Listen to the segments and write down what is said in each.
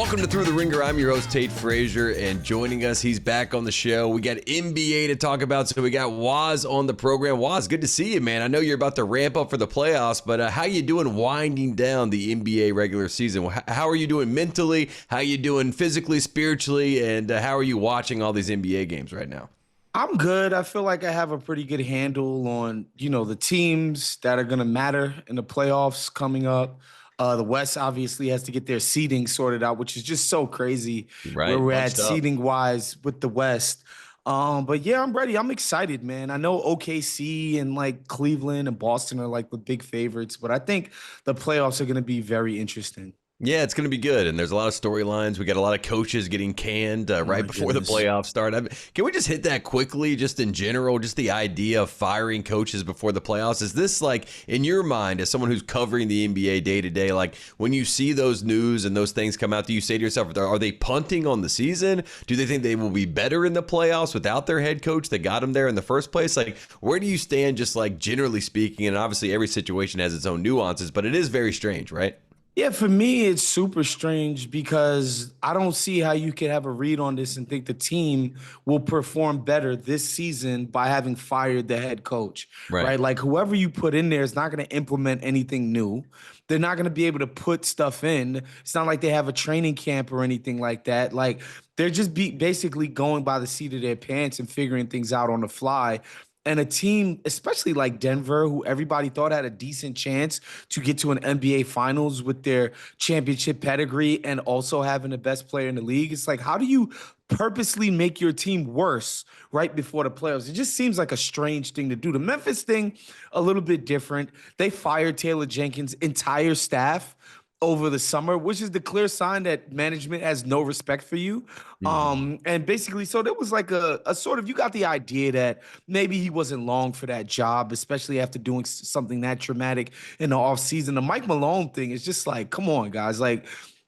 Welcome to Thru the Ringer. I'm your host, Tate Frazier, and joining us, he's back on the show. We got NBA to talk about, so we got Woz on the program. Woz, good to see you, man. I know you're about to ramp up for the playoffs, but how you doing winding down the NBA regular season? How are you doing mentally? How are you doing physically, spiritually, and how are you watching all these NBA games right now? I'm good. I feel like I have a pretty good handle on, the teams that are going to matter in the playoffs coming up. The West obviously has to get their seeding sorted out, which is just so crazy where we're at seeding wise with the West. But yeah, I'm ready. I'm excited, man. I know OKC and like Cleveland and Boston are like the big favorites, but I think the playoffs are going to be very interesting. Yeah, it's going to be good, and there's a lot of storylines. We got a lot of coaches getting canned right before the playoffs start. Can we just hit that quickly, just in general, just the idea of firing coaches before the playoffs? Is this, like, in your mind, as someone who's covering the NBA day to day, like, when you see those news and those things come out, do you say to yourself, are they punting on the season? Do they think they will be better in the playoffs without their head coach that got them there in the first place? Like, where do you stand, just like generally speaking? And obviously every situation has its own nuances, but it is very strange, right? Yeah, for me, it's super strange because I don't see how you could have a read on this and think the team will perform better this season by having fired the head coach, right? Like whoever you put in there is not going to implement anything new. They're not going to be able to put stuff in. It's not like they have a training camp or anything like that. Like they're just basically going by the seat of their pants and figuring things out on the fly. And a team, especially like Denver, who everybody thought had a decent chance to get to an NBA Finals with their championship pedigree and also having the best player in the league. It's like, how do you purposely make your team worse right before the playoffs? It just seems like a strange thing to do. The Memphis thing, a little bit different. They fired Taylor Jenkins' entire staff over the summer, which is the clear sign that management has no respect for you. And basically, so there was like a sort of, you got the idea that maybe he wasn't long for that job, especially after doing something that traumatic in the offseason. The Mike Malone thing is just like, come on, guys. Like,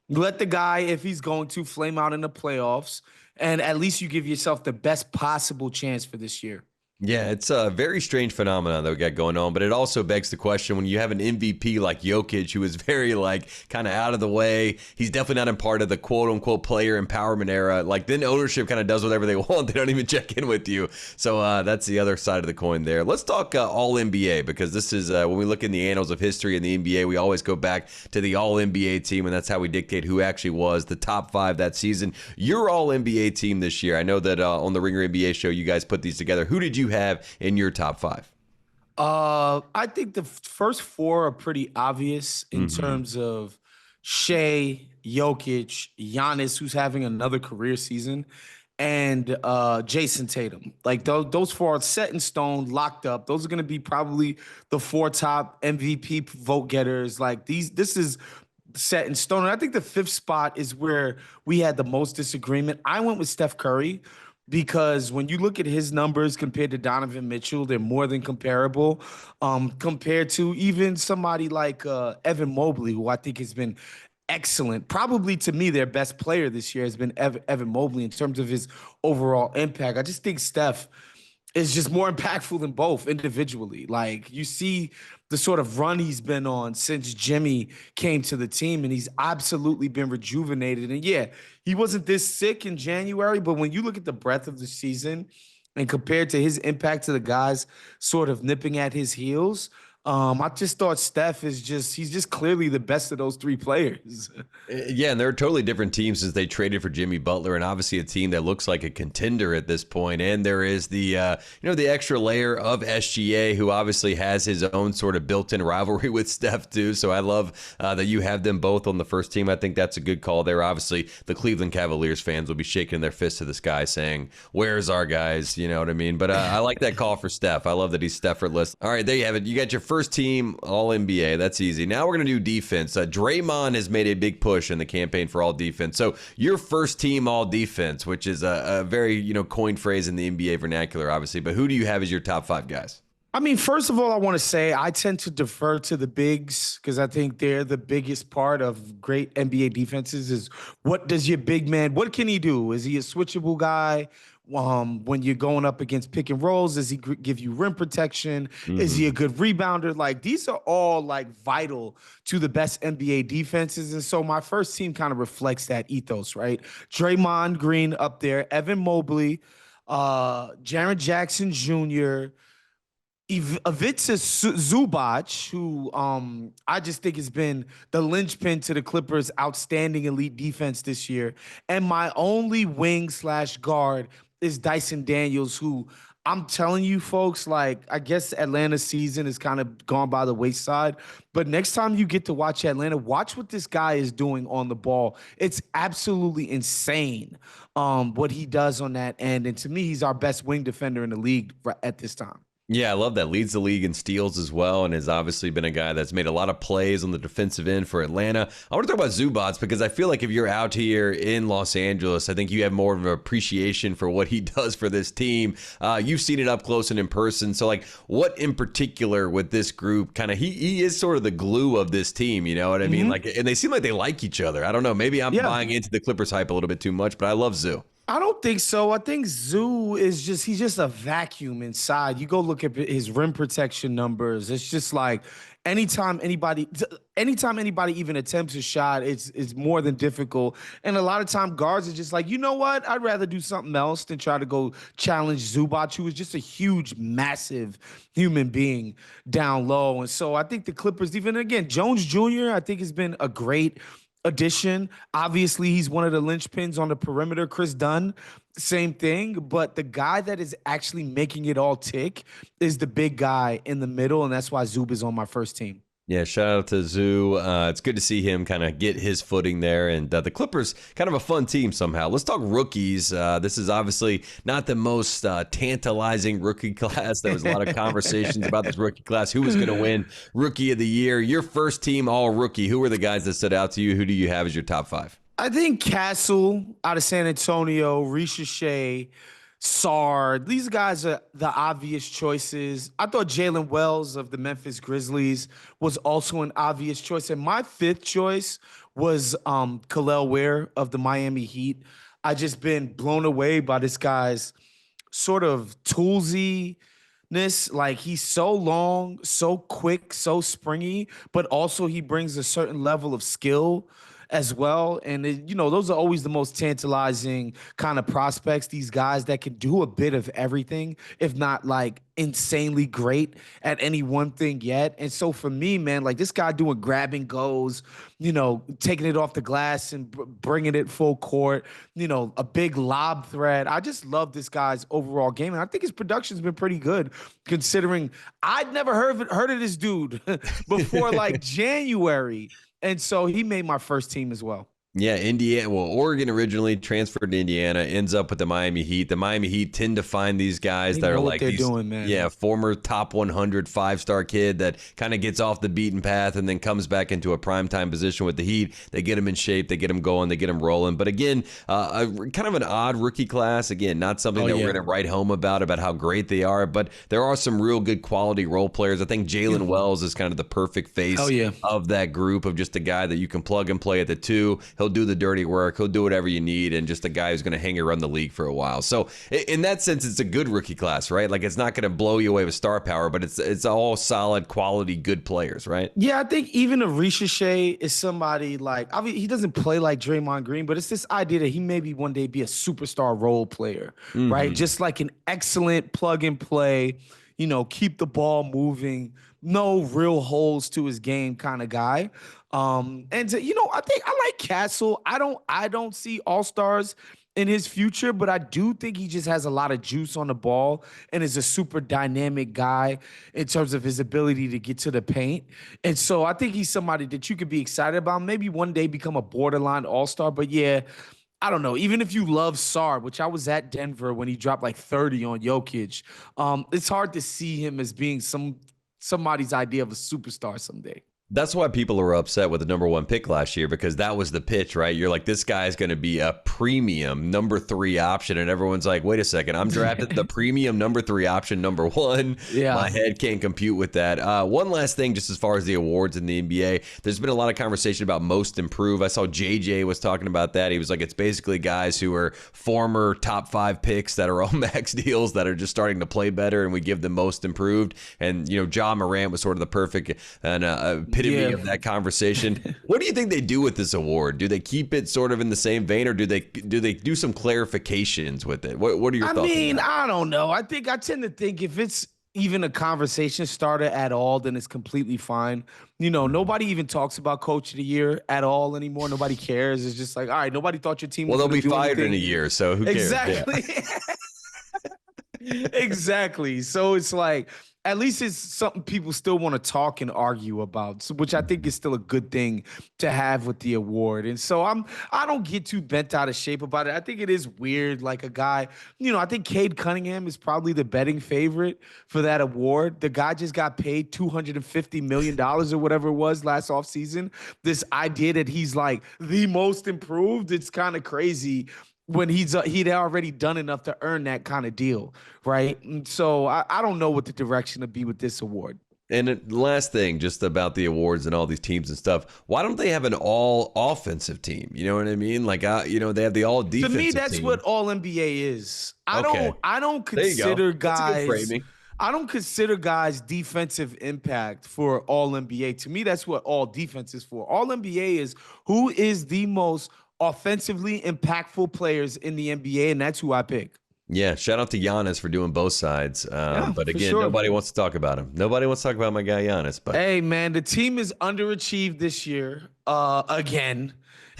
let the guy, if he's going to, flame out in the playoffs, and at least you give yourself the best possible chance for this year. Yeah, it's a very strange phenomenon that we got going on, but it also begs the question when you have an MVP like Jokic, who is very like kind of out of the way. He's definitely not in part of the quote unquote player empowerment era. Like then ownership kind of does whatever they want. They don't even check in with you. So that's the other side of the coin there. Let's talk all NBA, because this is when we look in the annals of history in the NBA, we always go back to the all NBA team, and that's how we dictate who actually was the top five that season. Your all NBA team this year. I know that on the Ringer NBA show, you guys put these together. Who did you have in your top five? I think the first four are pretty obvious in terms of Shea, Jokic, Giannis, who's having another career season, and Jason Tatum. Like those four are set in stone, locked up. Those are going to be probably the four top MVP vote getters. Like this is set in stone. And I think the fifth spot is where we had the most disagreement. I went with Steph Curry, because when you look at his numbers compared to Donovan Mitchell, they're more than comparable. Compared to even somebody like Evan Mobley, who I think has been excellent. Probably to me, their best player this year has been Evan Mobley in terms of his overall impact. I just think Steph is just more impactful than both individually. Like you see the sort of run he's been on since Jimmy came to the team, and he's absolutely been rejuvenated. And yeah, he wasn't this sick in January, but when you look at the breadth of the season and compared to his impact to the guys sort of nipping at his heels, I just thought Steph he's just clearly the best of those three players. Yeah, and they're totally different teams since they traded for Jimmy Butler, and obviously a team that looks like a contender at this point. And there is the the extra layer of SGA, who obviously has his own sort of built-in rivalry with Steph too. So I love that you have them both on the first team. I think that's a good call there. Obviously, the Cleveland Cavaliers fans will be shaking their fists to the sky saying, "Where's our guys?" You know what I mean? But I like that call for Steph. I love that he's Steph-less. All right, there you have it. You got your first team all NBA. That's easy. Now we're going to do defense. Draymond has made a big push in the campaign for all defense. So your first team all defense, which is a very, coined phrase in the NBA vernacular, obviously. But who do you have as your top five guys? I mean, first of all, I want to say I tend to defer to the bigs because I think they're the biggest part of great NBA defenses is what does your big man, what can he do? Is he a switchable guy? when you're going up against pick and rolls? Does he give you rim protection? Is Mm-hmm. he a good rebounder? Like, these are all like vital to the best NBA defenses. And so my first team kind of reflects that ethos, right? Draymond Green up there, Evan Mobley, Jaren Jackson Jr., Ivica Zubac, who I just think has been the linchpin to the Clippers' outstanding elite defense this year. And my only wing slash guard is Dyson Daniels, who I'm telling you, folks, like, I guess Atlanta's season is kind of gone by the wayside. But next time you get to watch Atlanta, watch what this guy is doing on the ball. It's absolutely insane what he does on that end. And to me, he's our best wing defender in the league at this time. Yeah, I love that. Leads the league in steals as well, and has obviously been a guy that's made a lot of plays on the defensive end for Atlanta. I want to talk about Zubac because I feel like if you're out here in Los Angeles, I think you have more of an appreciation for what he does for this team. You've seen it up close and in person. So, like, what in particular with this group? Kind of, he is sort of the glue of this team. You know what I mean? Like, and they seem like they like each other. I don't know. Maybe I'm buying into the Clippers hype a little bit too much, but I love Zoo. I don't think so. I think Zoo is he's just a vacuum inside. You go look at his rim protection numbers. It's just like anytime anybody even attempts a shot, it's more than difficult. And a lot of time guards are just like, you know what? I'd rather do something else than try to go challenge Zubac, who is just a huge, massive human being down low. And so I think the Clippers, even again, Jones Jr., I think has been a great addition. Obviously, he's one of the linchpins on the perimeter. Chris Dunn, same thing. But the guy that is actually making it all tick is the big guy in the middle, and that's why Zub is on my first team. Yeah, shout out to Zoo. It's good to see him kind of get his footing there. And the Clippers, kind of a fun team somehow. Let's talk rookies. This is obviously not the most tantalizing rookie class. There was a lot of conversations about this rookie class. Who was going to win Rookie of the Year? Your first team all rookie. Who were the guys that stood out to you? Who do you have as your top five? I think Castle out of San Antonio, Ricochet, Sard. These guys are the obvious choices. I thought Jalen Wells of the Memphis Grizzlies was also an obvious choice. And my fifth choice was Kel'el Ware of the Miami Heat. I just been blown away by this guy's sort of toolsiness. Like, he's so long, so quick, so springy, but also he brings a certain level of skill as well. And, those are always the most tantalizing kind of prospects, these guys that can do a bit of everything, if not like insanely great at any one thing yet. And so for me, man, like, this guy doing grab and goes, taking it off the glass and bringing it full court, a big lob threat. I just love this guy's overall game. And I think his production's been pretty good, considering I'd never heard of this dude before like January. And so he made my first team as well. Yeah, Indiana. Well, Oregon originally transferred to Indiana, ends up with the Miami Heat. The Miami Heat tend to find these guys that are like these, doing, man. Yeah, former top 100 5-star kid that kind of gets off the beaten path and then comes back into a primetime position with the Heat. They get him in shape, they get him going, they get him rolling. But again, kind of an odd rookie class. Again, not something that we're going to write home about how great they are. But there are some real good quality role players. I think Jalen Wells is kind of the perfect face of that group, of just a guy that you can plug and play at the two. He'll do the dirty work. He'll do whatever you need, and just a guy who's going to hang around the league for a while. So in that sense, it's a good rookie class, right? Like, it's not going to blow you away with star power, but it's all solid, quality, good players, right? Yeah, I think even a Ricochet is somebody like, I mean, he doesn't play like Draymond Green, but it's this idea that he maybe one day be a superstar role player, right? Just like an excellent plug and play, keep the ball moving, no real holes to his game kind of guy. I think I like Castle. I don't see all-stars in his future, but I do think he just has a lot of juice on the ball and is a super dynamic guy in terms of his ability to get to the paint. And so I think he's somebody that you could be excited about, maybe one day become a borderline all-star. But yeah, I don't know. Even if you love Sard, which I was at Denver when he dropped like 30 on Jokic, it's hard to see him as being somebody's idea of a superstar someday. That's why people are upset with the number 1 pick last year, because that was the pitch, right? You're like, this guy is going to be a premium number 3 option. And everyone's like, wait a second, I'm drafted the premium number 3 option, number 1. Yeah. My head can't compute with that. One last thing, just as far as the awards in the NBA, there's been a lot of conversation about most improved. I saw JJ was talking about that. He was like, it's basically guys who are former top 5 picks that are on max deals that are just starting to play better, and we give them most improved. And, Ja Morant was sort of the perfect and epitome of that conversation. What do you think they do with this award? Do they keep it sort of in the same vein, or do they do some clarifications with it? What are your thoughts? I mean, I don't know. I tend to think if it's even a conversation starter at all, then it's completely fine. Nobody even talks about Coach of the Year at all anymore. Nobody cares. It's just like, all right, nobody thought your team was they'll be fired anything. in a year, so who cares? Exactly. Yeah. Exactly. So it's like, at least it's something people still want to talk and argue about, which I think is still a good thing to have with the award. And so I don't get too bent out of shape about it. I think it is weird, like a guy, I think Cade Cunningham is probably the betting favorite for that award. The guy just got paid $250 million or whatever it was last offseason. This idea that he's like the most improved, it's kind of crazy when he'd already done enough to earn that kind of deal, right? And so I don't know what the direction to be with this award. And last thing, just about the awards and all these teams and stuff, why don't they have an all offensive team? You know what I mean? Like, they have the all defensive team. To me, that's what all NBA is. I don't consider guys. I don't consider guys defensive impact for all NBA. To me, that's what all defense is for. All NBA is who is the most offensively impactful players in the NBA, and that's who I pick. Yeah, shout out to Giannis for doing both sides. But again, nobody wants to talk about him. Nobody wants to talk about my guy Giannis. But hey, man, the team is underachieved this year again.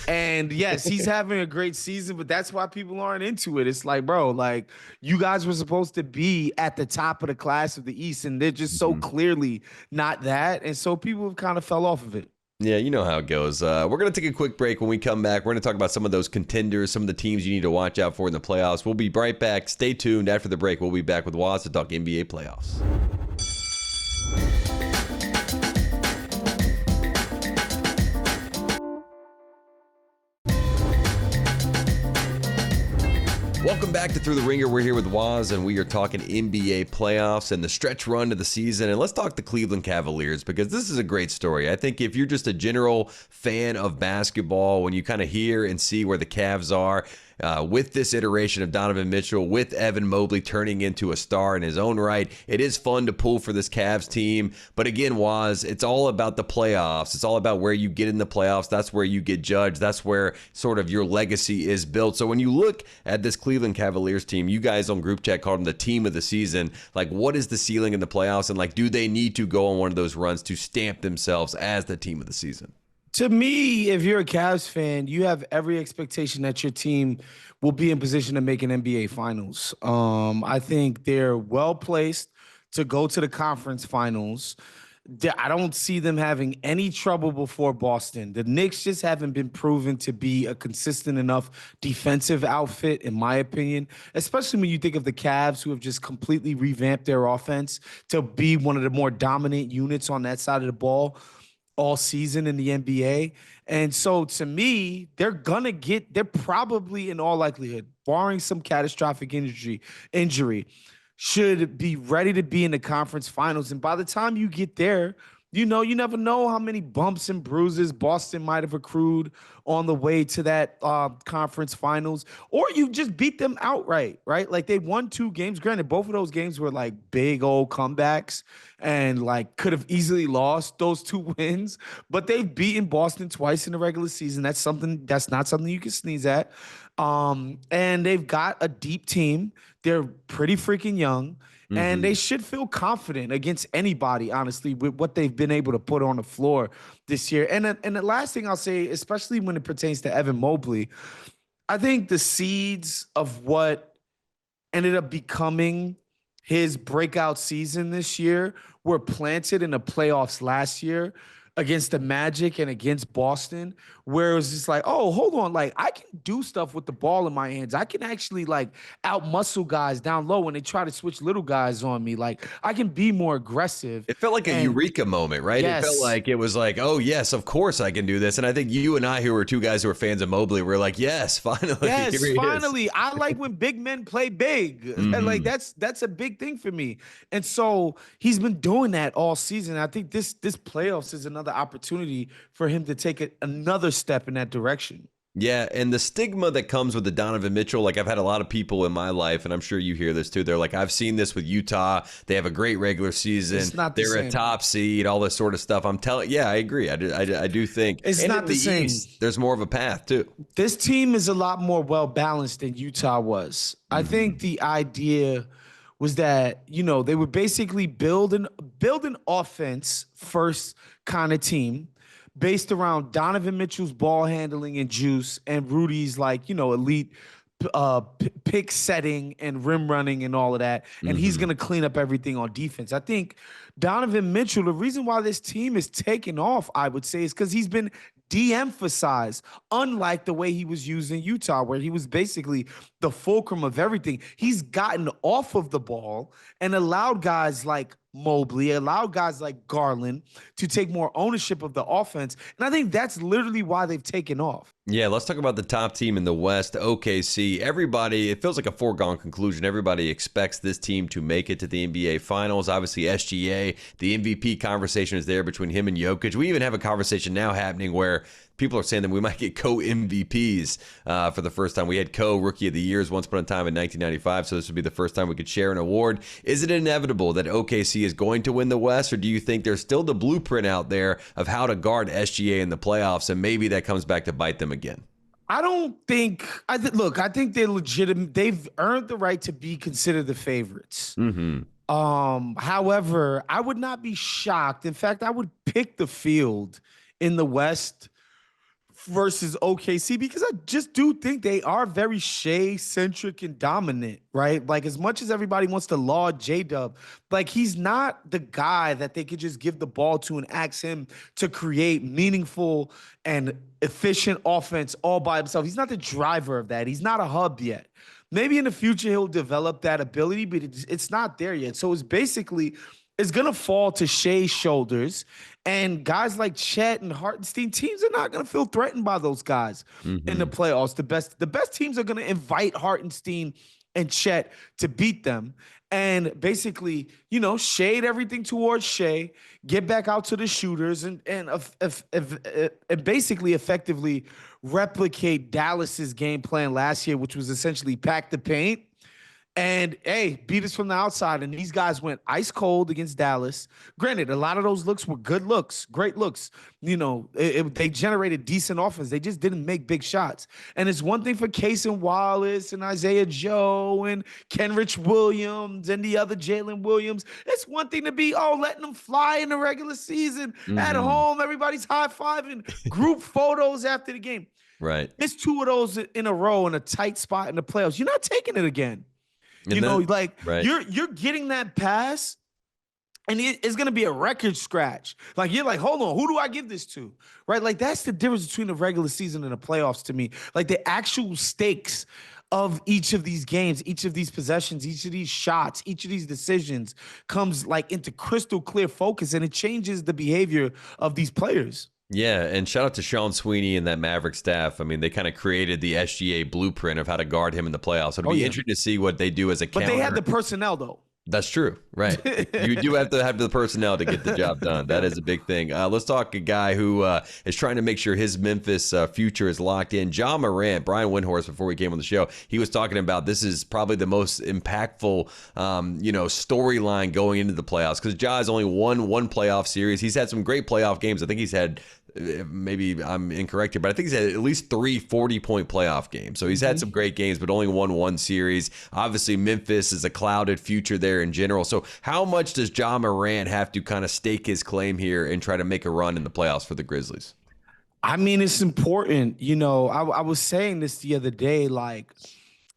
And yes, he's having a great season, but that's why people aren't into it. It's like, bro, like you guys were supposed to be at the top of the class of the East, and they're just so clearly not that. And so people have kind of fell off of it. Yeah, you know how it goes. We're going to take a quick break. When we come back, we're going to talk about some of those contenders, some of the teams you need to watch out for in the playoffs. We'll be right back. Stay tuned. After the break, we'll be back with Woz to talk NBA playoffs. Welcome back to Thru the Ringer. We're here with Woz, and we are talking NBA playoffs and the stretch run to the season. And let's talk the Cleveland Cavaliers, because this is a great story. I think if you're just a general fan of basketball, when you kind of hear and see where the Cavs are, with this iteration of Donovan Mitchell, with Evan Mobley turning into a star in his own right, it is fun to pull for this Cavs team. But again, Woz, it's all about the playoffs. It's all about where you get in the playoffs. That's where you get judged. That's where sort of your legacy is built. So when you look at this Cleveland Cavaliers team, you guys on group chat called them the team of the season. Like, what is the ceiling in the playoffs? And like, do they need to go on one of those runs to stamp themselves as the team of the season? To me, if you're a Cavs fan, you have every expectation that your team will be in position to make an NBA Finals. I think they're well placed to go to the conference finals. I don't see them having any trouble before Boston. The Knicks just haven't been proven to be a consistent enough defensive outfit, in my opinion, especially when you think of the Cavs, who have just completely revamped their offense to be one of the more dominant units on that side of the ball all season in the NBA. And so to me, they're probably in all likelihood, barring some catastrophic injury, should be ready to be in the conference finals. And by the time you get there, you never know how many bumps and bruises Boston might have accrued on the way to that conference finals, or you just beat them outright, right? Like, they won 2 games. Granted, both of those games were like big old comebacks and like could have easily lost those 2 wins, but they've beaten Boston twice in the regular season. That's not something you can sneeze at. And they've got a deep team. They're pretty freaking young. And they should feel confident against anybody, honestly, with what they've been able to put on the floor this year. And the last thing I'll say, especially when it pertains to Evan Mobley, I think the seeds of what ended up becoming his breakout season this year were planted in the playoffs last year. against the Magic and against Boston, where it was just like, oh, hold on, like I can do stuff with the ball in my hands. I can actually like out-muscle guys down low when they try to switch little guys on me. Like I can be more aggressive. It felt like a eureka moment, right? Yes. It felt like it was like, oh, yes, of course I can do this. And I think you and I, who were two guys who were fans of Mobley, were like, yes, finally. Yes, finally. I like when big men play big. And like that's a big thing for me. And so he's been doing that all season. I think this playoffs is another opportunity for him to take another step in that direction. Yeah, and the stigma that comes with the Donovan Mitchell, like I've had a lot of people in my life, and I'm sure you hear this too. They're like, I've seen this with Utah. They have a great regular season. It's not They're a top seed, all this sort of stuff. I'm telling, yeah, I agree. I do think it's not the same. East, there's more of a path too. This team is a lot more well balanced than Utah was. I think the idea was that, you know, they would basically build an offense first kind of team based around Donovan Mitchell's ball handling and juice and Rudy's, like, you know, elite pick setting and rim running and all of that. And he's going to clean up everything on defense. I think Donovan Mitchell, the reason why this team is taking off, I would say, is because he's been de-emphasized, unlike the way he was used in Utah, where he was basically the fulcrum of everything. He's gotten off of the ball and allowed guys like Mobley, allowed guys like Garland to take more ownership of the offense. And I think that's literally why they've taken off. Yeah, let's talk about the top team in the West, OKC. Everybody, it feels like a foregone conclusion. Everybody expects this team to make it to the NBA Finals. Obviously, SGA, the MVP conversation is there between him and Jokic. We even have a conversation now happening where people are saying that we might get co-MVPs for the first time. We had co-Rookie of the Years once upon a time in 1995, so this would be the first time we could share an award. Is it inevitable that OKC is going to win the West, or do you think there's still the blueprint out there of how to guard SGA in the playoffs, and maybe that comes back to bite them again? I don't think look, I think they're legitimate. They've earned the right to be considered the favorites. However, I would not be shocked. In fact, I would pick the field in the West versus OKC because I just do think they are very Shea-centric and dominant, right? Like, as much as everybody wants to laud J-Dub, like, he's not the guy that they could just give the ball to and ask him to create meaningful and efficient offense all by himself. He's not the driver of that. He's not a hub yet. Maybe in the future he'll develop that ability, but it's not there yet. So it's basically, it's going to fall to Shea's shoulders. And guys like Chet and Hartenstein, teams are not going to feel threatened by those guys in the playoffs. The best teams are going to invite Hartenstein and Chet to beat them and basically, you know, shade everything towards Shea, get back out to the shooters and basically effectively replicate Dallas's game plan last year, which was essentially pack the paint and, hey, beat us from the outside. And these guys went ice cold against Dallas. Granted, a lot of those looks were good looks, great looks. You know, they generated decent offense. They just didn't make big shots. And it's one thing for Cason Wallace and Isaiah Joe and Kenrich Williams and the other Jalen Williams. It's one thing to be, letting them fly in the regular season at home. Everybody's high-fiving, group photos after the game. Right. It's two of those in a row in a tight spot in the playoffs. You're not taking it again. You're getting that pass, and it's going to be a record scratch. Like, you're like, hold on, who do I give this to? Right? Like, that's the difference between the regular season and the playoffs to me. Like, the actual stakes of each of these games, each of these possessions, each of these shots, each of these decisions comes like into crystal clear focus, and it changes the behavior of these players. Yeah, and shout out to Sean Sweeney and that Maverick staff. I mean, they kind of created the SGA blueprint of how to guard him in the playoffs. It'll be interesting to see what they do as a counter. But they had the personnel, though. That's true, right? You do have to have the personnel to get the job done. That is a big thing. Let's talk a guy who is trying to make sure his Memphis future is locked in. Ja Morant, Brian Windhorst, before we came on the show, he was talking about this is probably the most impactful, storyline going into the playoffs because Ja has only won one playoff series. He's had some great playoff games. I think he's had, maybe I'm incorrect here, but I think he's had at least 3 40-point playoff games. So he's had some great games, but only won one series. Obviously, Memphis is a clouded future there in general. So how much does Ja Morant have to kind of stake his claim here and try to make a run in the playoffs for the Grizzlies? I mean, it's important. You know, I was saying this the other day, like,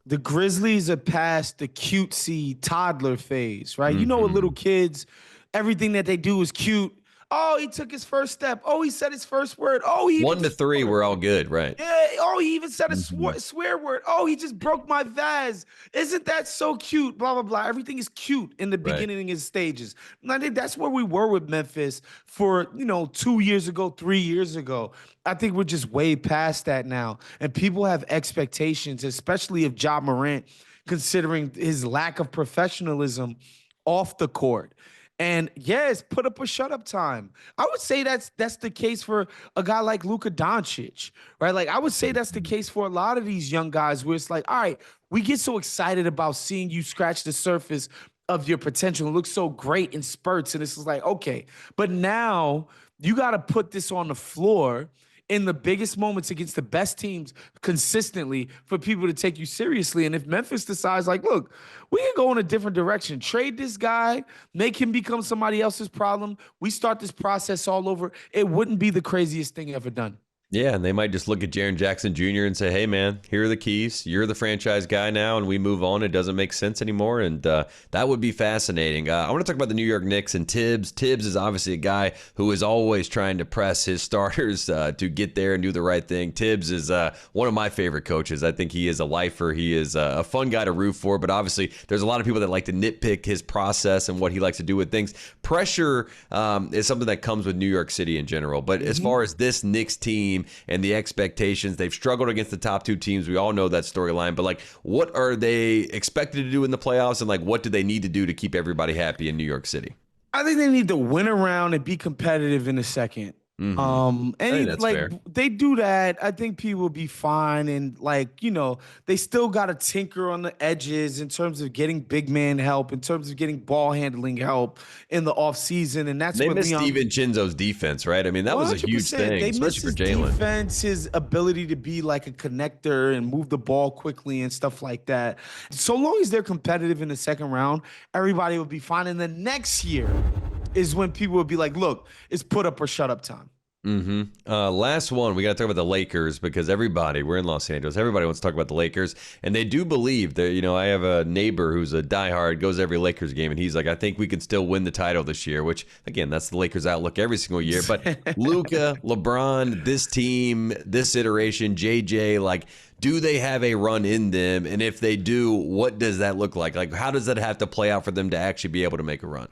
the Grizzlies are past the cutesy toddler phase, right? You know, with little kids, everything that they do is cute Oh, he took his first step. Oh, he said his first word. Oh, he even 1 to 3, we're all good, right? yeah. Oh, he even said a Mhm. swear word. Oh, he just broke my vase. Isn't that so cute? Blah, blah, blah. Everything is cute in the Right. beginning of stages. And I think that's where we were with Memphis for, 2 years ago, 3 years ago. I think we're just way past that now. And people have expectations, especially of Ja Morant, considering his lack of professionalism off the court. And yes, put up a shut up time. I would say that's the case for a guy like Luka Doncic, right? Like I would say that's the Mhm. case for a lot of these young guys where it's like, all right, we get so excited about seeing you scratch the surface of your potential. It looks so great in spurts. And it's just like, okay, but now you got to put this on the floor in the biggest moments against the best teams consistently for people to take you seriously. And if Memphis decides, like, look, we can go in a different direction, trade this guy, make him become somebody else's problem, we start this process all over, it wouldn't be the craziest thing ever done. Yeah, and they might just look at Jaren Jackson Jr. and say, hey, man, here are the keys. You're the franchise guy now, and we move on. It doesn't make sense anymore, and that would be fascinating. I want to talk about the New York Knicks and Tibbs. Tibbs is obviously a guy who is always trying to press his starters to get there and do the right thing. Tibbs is one of my favorite coaches. I think he is a lifer. He is a fun guy to root for, but obviously there's a lot of people that like to nitpick his process and what he likes to do with things. Pressure is something that comes with New York City in general, but as far as this Knicks team, and the expectations. They've struggled against the top two teams. We all know that storyline. But, like, what are they expected to do in the playoffs? And, like, what do they need to do to keep everybody happy in New York City? I think they need to win around and be competitive in the second. I think that's Like fair. they do that, I think people will be fine. And like, they still got to tinker on the edges in terms of getting big man help, in terms of getting ball handling help in the offseason. And that's They what missed Leon. Steven Chinzo's defense, right? I mean, that was a huge 100%. thing, They miss especially for his Jalen. defense, his ability to be like a connector and move the ball quickly and stuff like that. So long as they're competitive in the second round, everybody will be fine. And the next year is when people will be like, look, it's put up or shut up time. Last one, we got to talk about the Lakers because we're in Los Angeles. Everybody wants to talk about the Lakers, and they do believe that. I have a neighbor who's a diehard, goes every Lakers game, and he's like, I think we could still win the title this year. Which again, that's the Lakers' outlook every single year. But Luka, LeBron, this team, this iteration, JJ, like, do they have a run in them? And if they do, what does that look like? Like, how does that have to play out for them to actually be able to make a run?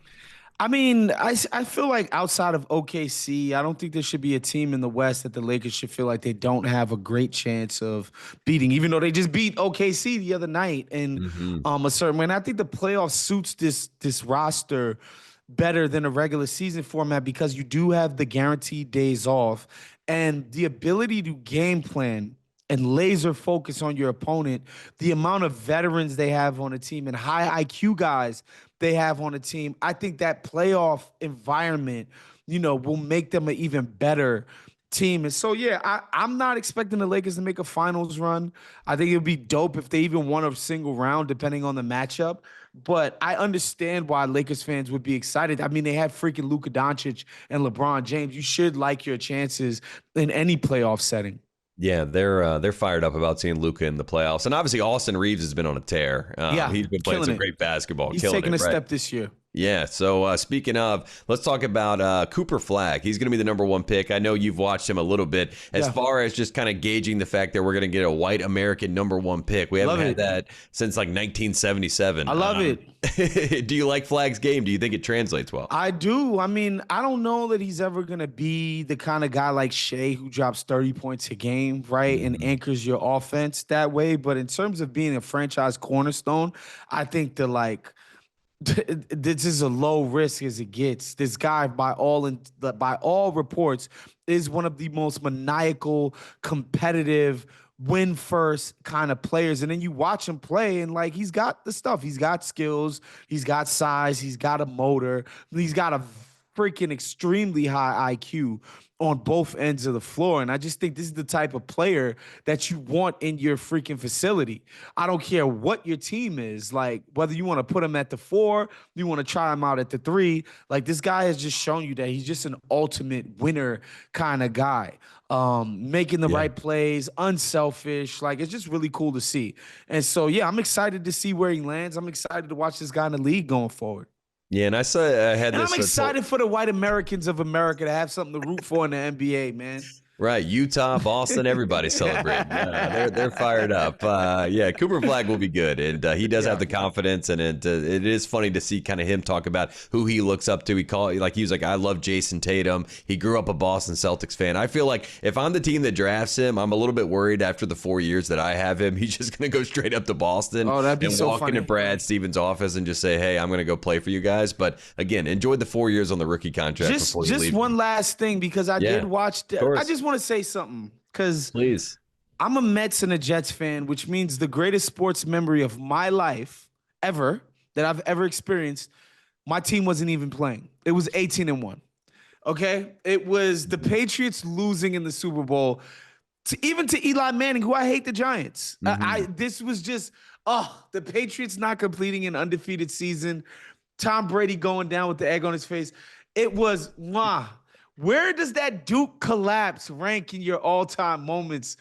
I mean, I feel like outside of OKC, I don't think there should be a team in the West that the Lakers should feel like they don't have a great chance of beating, even though they just beat OKC the other night in a certain way. And I think the playoff suits this roster better than a regular season format because you do have the guaranteed days off and the ability to game plan and laser focus on your opponent, the amount of veterans they have on a team and high IQ guys they have on a team, I think that playoff environment, will make them an even better team. And so, yeah, I'm not expecting the Lakers to make a finals run. I think it would be dope if they even won a single round, depending on the matchup. But I understand why Lakers fans would be excited. I mean, they have freaking Luka Doncic and LeBron James. You should like your chances in any playoff setting. Yeah, they're fired up about seeing Luka in the playoffs, and obviously Austin Reeves has been on a tear. Yeah, He's been playing some great basketball. He's killing taking it, a right? step this year. Yeah. So speaking of, let's talk about Cooper Flagg. He's going to be the number one pick. I know you've watched him a little bit. As far as just kind of gauging the fact that we're going to get a white American number one pick, we haven't had that since like 1977. I love it. Do you like Flagg's game? Do you think it translates well? I do. I mean, I don't know that he's ever going to be the kind of guy like Shea who drops 30 points a game, right, and anchors your offense that way. But in terms of being a franchise cornerstone, I think this is a low risk as it gets. This guy, by all reports, is one of the most maniacal, competitive, win first kind of players. And then you watch him play, and like he's got the stuff. He's got skills. He's got size. He's got a motor. He's got a freaking extremely high IQ on both ends of the floor. And I just think this is the type of player that you want in your freaking facility. I don't care what your team is, like whether you want to put him at the 4, you want to try him out at the 3. Like this guy has just shown you that he's just an ultimate winner kind of guy. Making the right plays, unselfish. Like it's just really cool to see. And so, yeah, I'm excited to see where he lands. I'm excited to watch this guy in the league going forward. Yeah, and I saw I had And this. I'm excited for the white Americans of America to have something to root for in the NBA, man. Right, Utah, Boston, everybody's celebrating. They're fired up. Yeah, Cooper Flag will be good, and he does have the confidence, and it is funny to see kind of him talk about who he looks up to. He was like, I love Jason Tatum. He grew up a Boston Celtics fan. I feel like if I'm the team that drafts him, I'm a little bit worried after the 4 years that I have him. He's just going to go straight up to Boston and walk into Brad Stevens' office and just say, hey, I'm going to go play for you guys. But again, enjoyed the 4 years on the rookie contract before you leave. Just one last thing, because I did watch. I just want to say something, because I'm a Mets and a Jets fan, which means the greatest sports memory of my life ever that I've ever experienced, my team wasn't even playing. It was 18-1. Okay? It was the Patriots losing in the Super Bowl, even to Eli Manning, who I hate the Giants. This was just, the Patriots not completing an undefeated season, Tom Brady going down with the egg on his face. It was, where does that Duke collapse rank in your all-time moments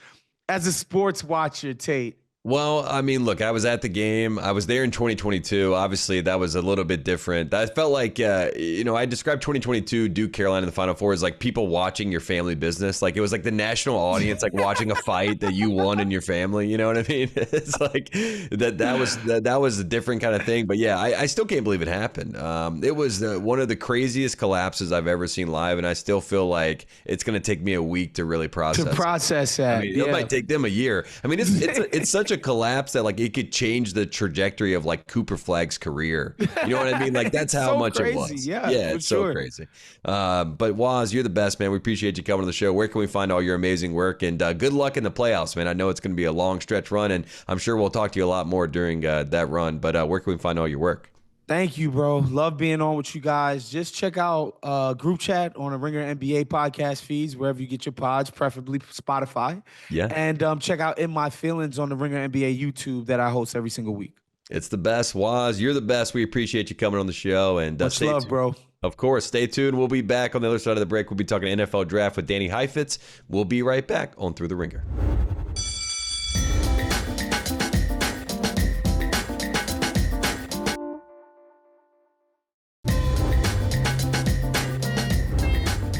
as a sports watcher, Tate? Well, I mean, look, I was at the game. I was there in 2022. Obviously, that was a little bit different. I felt like, I described 2022 Duke Carolina in the Final Four as like people watching your family business. Like it was like the national audience, like watching a fight that you won in your family. You know what I mean? It's like that was a different kind of thing. But yeah, I still can't believe it happened. It was one of the craziest collapses I've ever seen live, and I still feel like it's going to take me a week to really process. That. I mean, it might take them a year. I mean, it's such a collapse that like it could change the trajectory of like Cooper Flag's career. You know what I mean? Like that's how much crazy. It was. Yeah, it's so crazy. But Woz, you're the best, man. We appreciate you coming on the show. Where can we find all your amazing work? And good luck in the playoffs, man. I know it's going to be a long stretch run, and I'm sure we'll talk to you a lot more during that run. But where can we find all your work? Thank you, bro. Love being on with you guys. Just check out group chat on the Ringer NBA podcast feeds, wherever you get your pods, preferably Spotify. Yeah. And check out In My Feelings on the Ringer NBA YouTube that I host every single week. It's the best, Woz. You're the best. We appreciate you coming on the show. And much love, tuned. Bro. Of course. Stay tuned. We'll be back on the other side of the break. We'll be talking NFL draft with Danny Heifetz. We'll be right back on Thru the Ringer.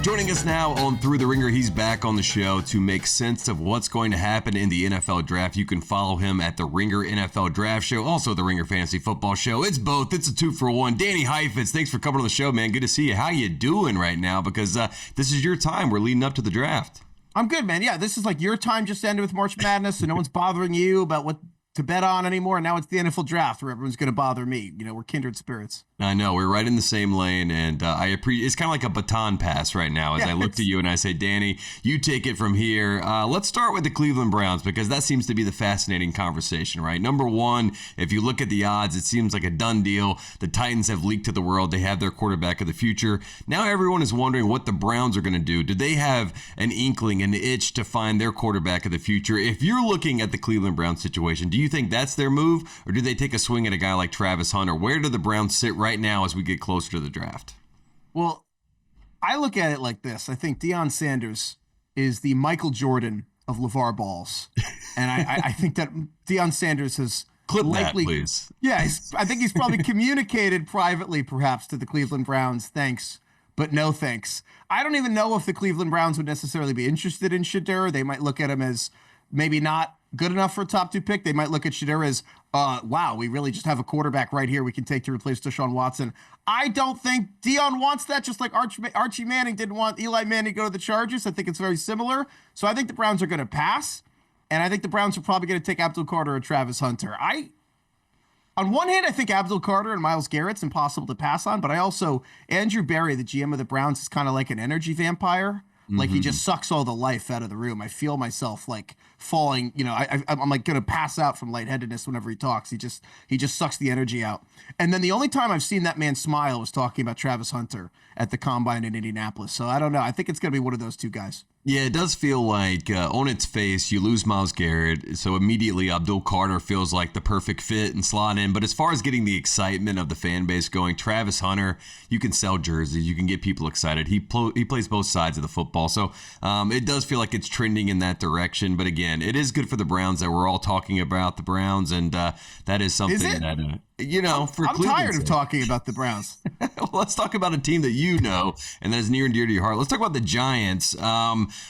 Joining us now on Thru the Ringer, he's back on the show to make sense of what's going to happen in the NFL draft. You can follow him at the Ringer NFL Draft Show, also the Ringer Fantasy Football Show. It's both. It's a 2-for-1. Danny Heifetz, thanks for coming on the show, man. Good to see you. How you doing right now? Because this is your time. We're leading up to the draft. I'm good, man. Yeah, this is like your time just ended with March Madness, so no one's bothering you about what to bet on anymore. And now it's the NFL draft where everyone's going to bother me. You know, we're kindred spirits. I know. We're right in the same lane, and I appreciate. It's kind of like a baton pass right now as I look to you and I say, Danny, you take it from here. Let's start with the Cleveland Browns, because that seems to be the fascinating conversation, right? Number one, if you look at the odds, it seems like a done deal. The Titans have leaked to the world. They have their quarterback of the future. Now everyone is wondering what the Browns are going to do. Do they have an inkling, an itch to find their quarterback of the future? If you're looking at the Cleveland Browns situation, do you think that's their move, or do they take a swing at a guy like Travis Hunter? Where do the Browns sit right now as we get closer to the draft? Well, I look at it like this. I think Deion Sanders is the Michael Jordan of LeVar Balls. And I think that Deion Sanders has Clip likely, that, please. Yeah, I think he's probably communicated privately, perhaps, to the Cleveland Browns, thanks, but no thanks. I don't even know if the Cleveland Browns would necessarily be interested in Shedeur. They might look at him as maybe not good enough for a top 2 pick. They might look at Shedeur as, wow, we really just have a quarterback right here we can take to replace Deshaun Watson. I don't think Deion wants that, just like Archie Manning didn't want Eli Manning to go to the Chargers. I think it's very similar. So I think the Browns are going to pass, and I think the Browns are probably going to take Abdul Carter or Travis Hunter. On one hand, I think Abdul Carter and Myles Garrett's impossible to pass on, but I also, Andrew Berry, the GM of the Browns, is kind of like an energy vampire. Like he just sucks all the life out of the room. I feel myself like falling, I'm like going to pass out from lightheadedness whenever he talks. He just sucks the energy out. And then the only time I've seen that man smile was talking about Travis Hunter at the Combine in Indianapolis. So I don't know. I think it's going to be one of those two guys. Yeah, it does feel like on its face, you lose Myles Garrett, so immediately Abdul Carter feels like the perfect fit and slot in. But as far as getting the excitement of the fan base going, Travis Hunter, you can sell jerseys, you can get people excited. He plays both sides of the football, so it does feel like it's trending in that direction. But again, it is good for the Browns that we're all talking about the Browns, and that is something that... for I'm Cleveland's tired of sake. talking about the Browns. Well, let's talk about a team that you know and that is near and dear to your heart. Let's talk about the Giants.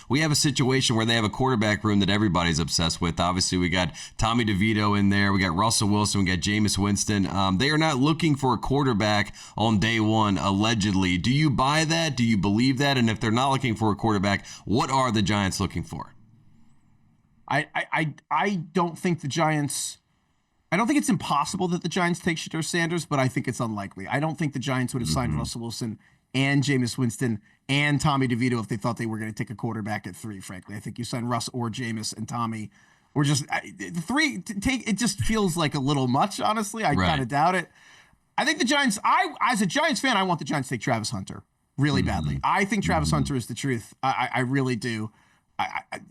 We have a situation where they have a quarterback room that everybody's obsessed with. Obviously, we got Tommy DeVito in there. We got Russell Wilson. We got Jameis Winston. They are not looking for a quarterback on day one, allegedly. Do you buy that? Do you believe that? And if they're not looking for a quarterback, what are the Giants looking for? I don't think the Giants... I don't think it's impossible that the Giants take Shedeur Sanders, but I think it's unlikely. I don't think the Giants would have signed Russell Wilson and Jameis Winston and Tommy DeVito if they thought they were going to take a quarterback at 3, frankly. I think you sign Russ or Jameis and Tommy, or just 3, it just feels like a little much, honestly. I kind of doubt it. I think the Giants, as a Giants fan, I want the Giants to take Travis Hunter really badly. I think Travis Hunter is the truth. I really do.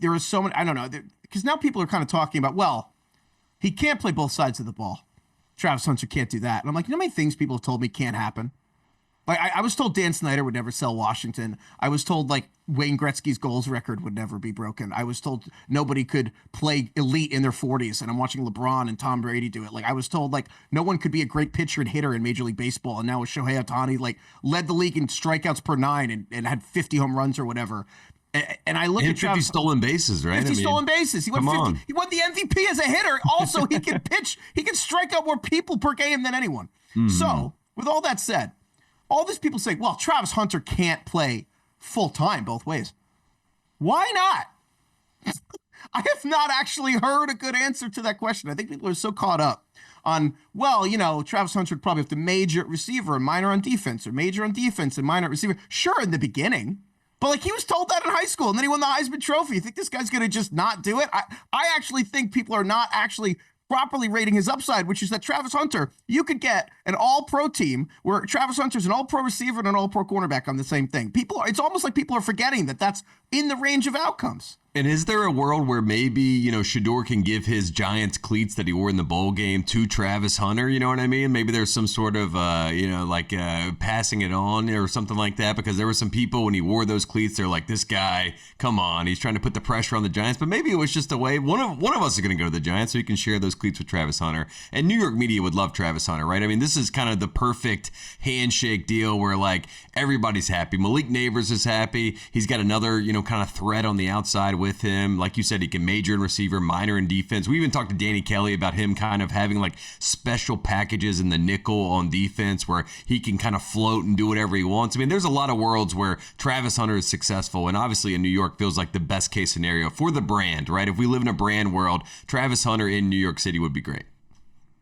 There are so many, I don't know, because now people are kind of talking about, well, he can't play both sides of the ball. Travis Hunter can't do that. And I'm like, you know how many things people have told me can't happen? Like, I was told Dan Snyder would never sell Washington. I was told, like, Wayne Gretzky's goals record would never be broken. I was told nobody could play elite in their 40s, and I'm watching LeBron and Tom Brady do it. Like, I was told, like, no one could be a great pitcher and hitter in Major League Baseball, and now with Shohei Ohtani, like, led the league in strikeouts per 9 and had 50 home runs or whatever. And I look at 50 stolen bases, right? 50 stolen bases. He won 50. He won the MVP as a hitter. Also, he can pitch. He can strike out more people per game than anyone. So, with all that said, all these people say, well, Travis Hunter can't play full-time both ways. Why not? I have not actually heard a good answer to that question. I think people are so caught up on, well, you know, Travis Hunter would probably have to major at receiver and minor on defense, or major on defense and minor at receiver. Sure, in the beginning. But, like, he was told that in high school, and then he won the Heisman Trophy. You think this guy's going to just not do it? I actually think people are not actually properly rating his upside, which is that Travis Hunter, you could get an all-pro team where Travis Hunter's an all-pro receiver and an all-pro cornerback on the same thing. It's almost like people are forgetting that that's in the range of outcomes. And is there a world where maybe, you know, Shedeur can give his Giants cleats that he wore in the bowl game to Travis Hunter? You know what I mean? Maybe there's some sort of, passing it on or something like that, because there were some people when he wore those cleats, they're like, this guy, come on, he's trying to put the pressure on the Giants. But maybe it was just a way. One of us is going to go to the Giants so he can share those cleats with Travis Hunter. And New York media would love Travis Hunter, right? I mean, this is kind of the perfect handshake deal where, like, everybody's happy. Malik Neighbors is happy. He's got another, you know, kind of threat on the outside with him. Like you said, he can major in receiver, minor in defense. We even talked to Danny Kelly about him kind of having like special packages in the nickel on defense where he can kind of float and do whatever he wants. I mean, there's a lot of worlds where Travis Hunter is successful, and obviously in New York feels like the best case scenario for the brand, right? If we live in a brand world, Travis Hunter in New York City would be great.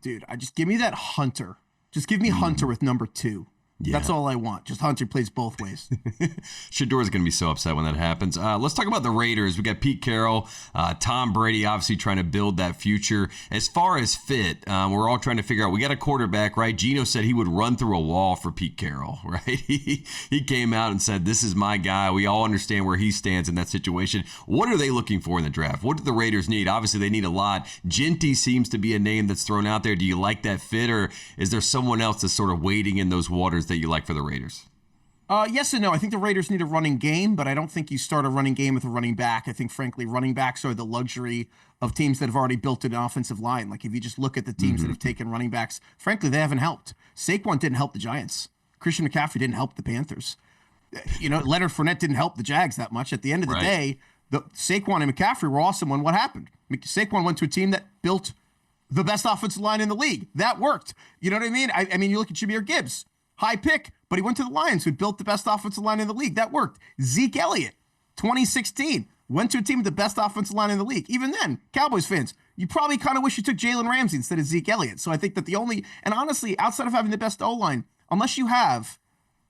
Dude, just give me that Hunter. Just give me Hunter with number 2. Yeah. That's all I want. Just Hunter plays both ways. Shedeur is going to be so upset when that happens. Let's talk about the Raiders. We got Pete Carroll, Tom Brady, obviously trying to build that future. As far as fit, we're all trying to figure out. We got a quarterback, right? Geno said he would run through a wall for Pete Carroll, right? He came out and said, this is my guy. We all understand where he stands in that situation. What are they looking for in the draft? What do the Raiders need? Obviously, they need a lot. Genty seems to be a name that's thrown out there. Do you like that fit, or is there someone else that's sort of wading in those waters that you like for the Raiders? Yes and no. I think the Raiders need a running game, but I don't think you start a running game with a running back. I think, frankly, running backs are the luxury of teams that have already built an offensive line. Like, if you just look at the teams that have taken running backs, frankly, they haven't helped. Saquon didn't help the Giants. Christian McCaffrey didn't help the Panthers. You know, Leonard Fournette didn't help the Jags that much. At the end of the day, Saquon and McCaffrey were awesome when what happened? Saquon went to a team that built the best offensive line in the league. That worked. You know what I mean? I mean, you look at Jahmyr Gibbs. High pick, but he went to the Lions, who built the best offensive line in the league. That worked. Zeke Elliott, 2016, went to a team with the best offensive line in the league. Even then, Cowboys fans, you probably kind of wish you took Jalen Ramsey instead of Zeke Elliott. So I think that and honestly, outside of having the best O-line, unless you have